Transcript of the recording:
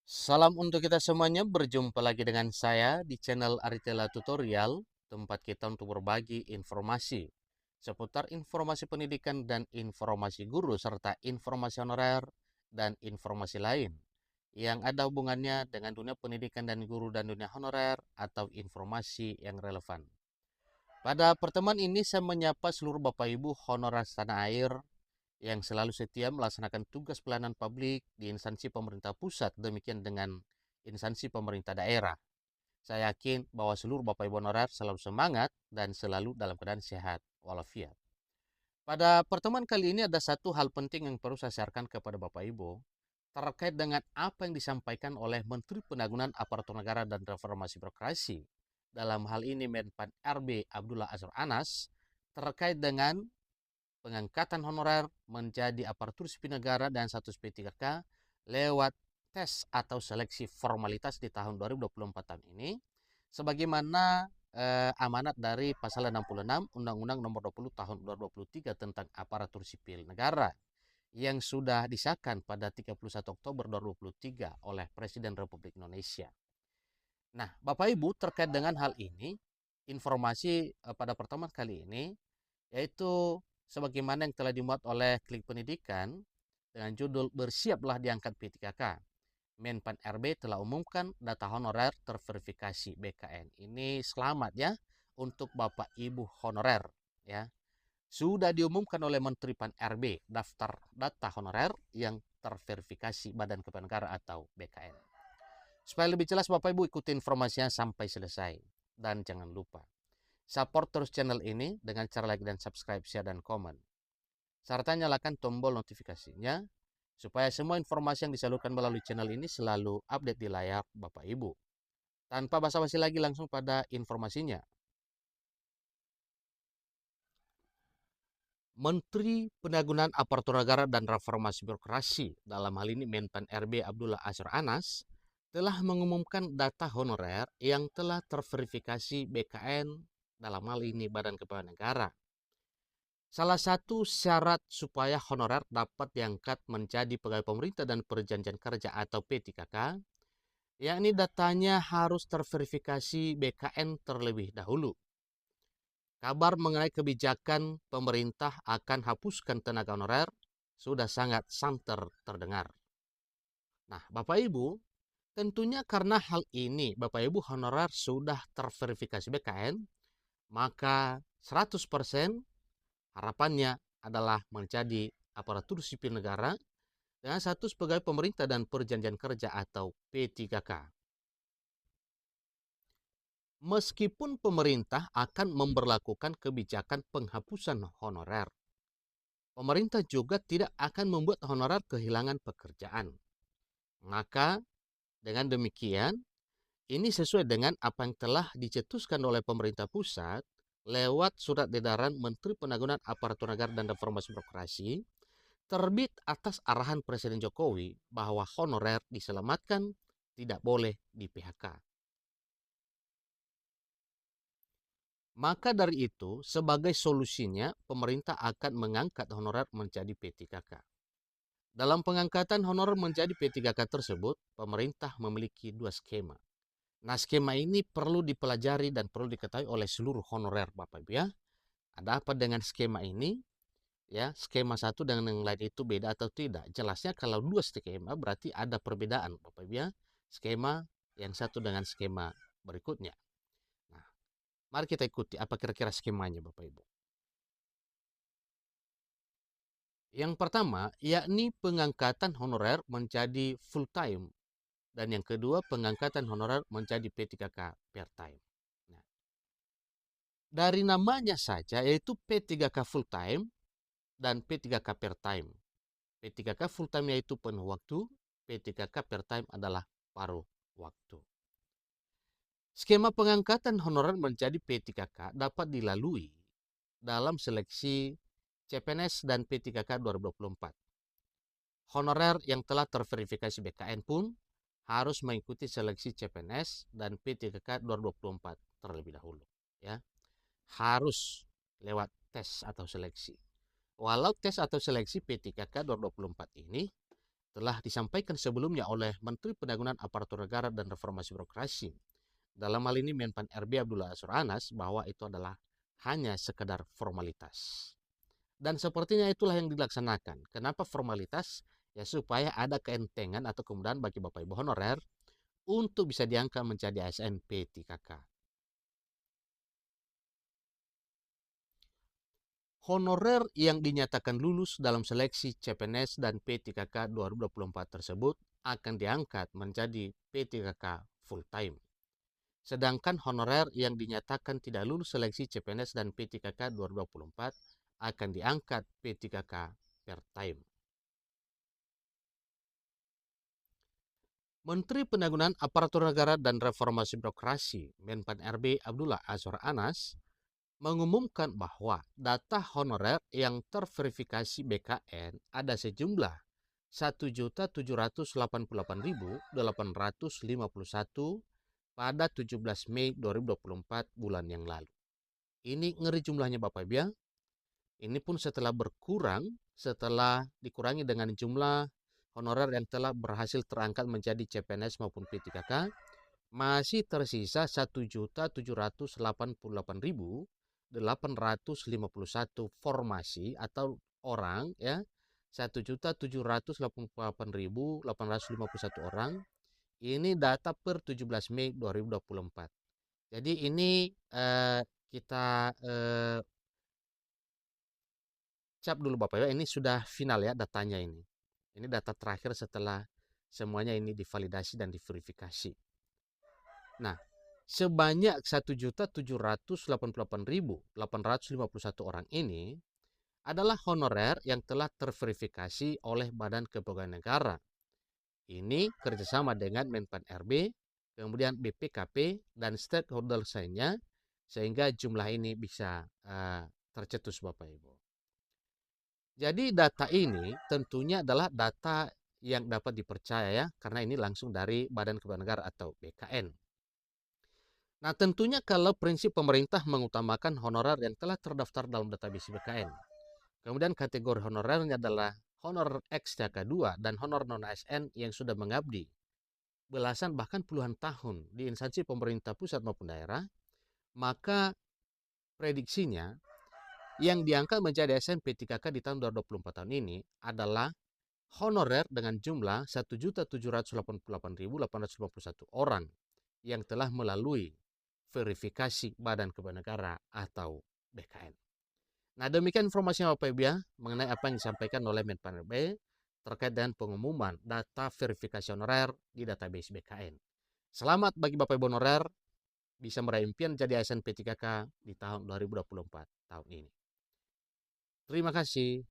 Salam untuk kita semuanya, berjumpa lagi dengan saya di channel Aritela Tutorial, tempat kita untuk berbagi informasi seputar informasi pendidikan dan informasi guru, serta informasi honorer dan informasi lain yang ada hubungannya dengan dunia pendidikan dan guru dan dunia honorer atau informasi yang relevan. Pada pertemuan ini saya menyapa seluruh Bapak Ibu honorer tanah air yang selalu setia melaksanakan tugas pelayanan publik di instansi pemerintah pusat, demikian dengan instansi pemerintah daerah. Saya yakin bahwa seluruh Bapak Ibu honorer selalu semangat dan selalu dalam keadaan sehat walafiat. Pada pertemuan kali ini ada satu hal penting yang perlu saya sharekan kepada Bapak Ibu terkait dengan apa yang disampaikan oleh Menteri Penanggulangan Aparatur Negara dan Reformasi Birokrasi. Dalam hal ini Menpan RB Abdullah Azwar Anas terkait dengan pengangkatan honorer menjadi aparatur sipil negara dan status P3K lewat tes atau seleksi formalitas di tahun 2024 tahun ini sebagaimana amanat dari pasal 66 Undang-Undang Nomor 20 Tahun 2023 tentang aparatur sipil negara yang sudah disahkan pada 31 Oktober 2023 oleh Presiden Republik Indonesia. Nah, Bapak Ibu, terkait dengan hal ini, informasi pada pertemuan kali ini yaitu sebagaimana yang telah dimuat oleh Klik Pendidikan dengan judul Bersiaplah Diangkat P3K. Menpan RB telah umumkan data honorer terverifikasi BKN. Ini selamat ya untuk Bapak Ibu honorer ya. Sudah diumumkan oleh Menteri Pan RB daftar data honorer yang terverifikasi Badan Kepegawaian Negara atau BKN. Supaya lebih jelas Bapak Ibu ikuti informasinya sampai selesai. Dan jangan lupa support terus channel ini dengan cara like dan subscribe, share, dan komen. Serta nyalakan tombol notifikasinya supaya semua informasi yang disalurkan melalui channel ini selalu update di layar Bapak Ibu. Tanpa basa-basi lagi langsung pada informasinya. Menteri Penanggulangan Aparatur Negara dan Reformasi Birokrasi, dalam hal ini Menpan RB Abdullah Azwar Anas, telah mengumumkan data honorer yang telah terverifikasi BKN, dalam hal ini Badan Kepegawaian Negara. Salah satu syarat supaya honorer dapat diangkat menjadi pegawai pemerintah dan perjanjian kerja atau P3K, yakni datanya harus terverifikasi BKN terlebih dahulu. Kabar mengenai kebijakan pemerintah akan hapuskan tenaga honorer sudah sangat santer terdengar. Nah, Bapak Ibu, tentunya karena hal ini Bapak Ibu honorer sudah terverifikasi BKN, maka 100% harapannya adalah menjadi aparatur sipil negara dengan status pegawai pemerintah dan perjanjian kerja atau P3K. Meskipun pemerintah akan memberlakukan kebijakan penghapusan honorer, pemerintah juga tidak akan membuat honorer kehilangan pekerjaan. Maka dengan demikian, ini sesuai dengan apa yang telah dicetuskan oleh pemerintah pusat lewat surat edaran Menteri Penanggulangan Aparatur Negara dan Reformasi Birokrasi terbit atas arahan Presiden Jokowi bahwa honorer diselamatkan, tidak boleh di PHK. Maka dari itu, sebagai solusinya, pemerintah akan mengangkat honorer menjadi P3K. Dalam pengangkatan honorer menjadi P3K tersebut, pemerintah memiliki dua skema. Nah, skema ini perlu dipelajari dan perlu diketahui oleh seluruh honorer Bapak Ibu ya. Ada apa dengan skema ini? Ya, skema satu dengan yang lain itu beda atau tidak? Jelasnya kalau dua skema berarti ada perbedaan Bapak Ibu ya. Skema yang satu dengan skema berikutnya. Nah, mari kita ikuti apa kira-kira skemanya Bapak Ibu. Yang pertama, yakni pengangkatan honorer menjadi full time. Dan yang kedua, pengangkatan honorer menjadi P3K per time. Nah, dari namanya saja yaitu P3K full time dan P3K per time. P3K full time yaitu penuh waktu, P3K per time adalah paruh waktu. Skema pengangkatan honorer menjadi P3K dapat dilalui dalam seleksi CPNS dan P3K 2024. Honorer yang telah terverifikasi BKN pun harus mengikuti seleksi CPNS dan P3K 2024 terlebih dahulu. Ya, harus lewat tes atau seleksi. Walau tes atau seleksi P3K 2024 ini telah disampaikan sebelumnya oleh Menteri Pendangunan Aparatur Negara dan Reformasi Birokrasi. Dalam hal ini Menpan RB Abdullah Azwar Anas bahwa itu adalah hanya sekedar formalitas. Dan sepertinya itulah yang dilaksanakan. Kenapa formalitas? Ya supaya ada keentengan atau kemudahan bagi Bapak Ibu honorer untuk bisa diangkat menjadi ASN P3K. Honorer yang dinyatakan lulus dalam seleksi CPNS dan P3K 2024 tersebut akan diangkat menjadi P3K full time. Sedangkan honorer yang dinyatakan tidak lulus seleksi CPNS dan P3K 2024 akan diangkat P3K per time. Menteri Pendangunan Aparatur Negara dan Reformasi Birokrasi Menpan RB Abdullah Azwar Anas mengumumkan bahwa data honorer yang terverifikasi BKN ada sejumlah 1.788.851 pada 17 Mei 2024 bulan yang lalu. Ini ngeri jumlahnya Bapak Ibu ya. Ini pun setelah berkurang, setelah dikurangi dengan jumlah honorer yang telah berhasil terangkat menjadi CPNS maupun P3K, masih tersisa 1.788.851 formasi atau orang ya, 1.788.851 orang. Ini data per 17 Mei 2024. Jadi ini kita cap dulu Bapak ya, ini sudah final ya datanya ini. Ini data terakhir setelah semuanya ini divalidasi dan diverifikasi. Nah, sebanyak 1.788.851 orang ini adalah honorer yang telah terverifikasi oleh Badan Kepegawaian Negara. Ini kerjasama dengan Menpan RB, kemudian BPKP dan stakeholder lainnya, sehingga jumlah ini bisa tercetus Bapak Ibu. Jadi data ini tentunya adalah data yang dapat dipercaya ya, karena ini langsung dari Badan Kepegawaian Negara atau BKN. Nah tentunya kalau prinsip pemerintah mengutamakan honorer yang telah terdaftar dalam database BKN. Kemudian kategori honorernya adalah honor X-TK2 dan honor non-ASN yang sudah mengabdi belasan bahkan puluhan tahun di instansi pemerintah pusat maupun daerah, maka prediksinya yang diangkat menjadi ASN P3K di tahun 2024 tahun ini adalah honorer dengan jumlah 1.788.851 orang yang telah melalui verifikasi Badan Kepegawaian Negara atau BKN. Nah demikian informasi Bapak Ibu ya mengenai apa yang disampaikan oleh Menpan RB terkait dengan pengumuman data verifikasi honorer di database BKN. Selamat bagi Bapak Ibu honorer bisa meraih impian jadi ASN P3K di tahun 2024 tahun ini. Terima kasih.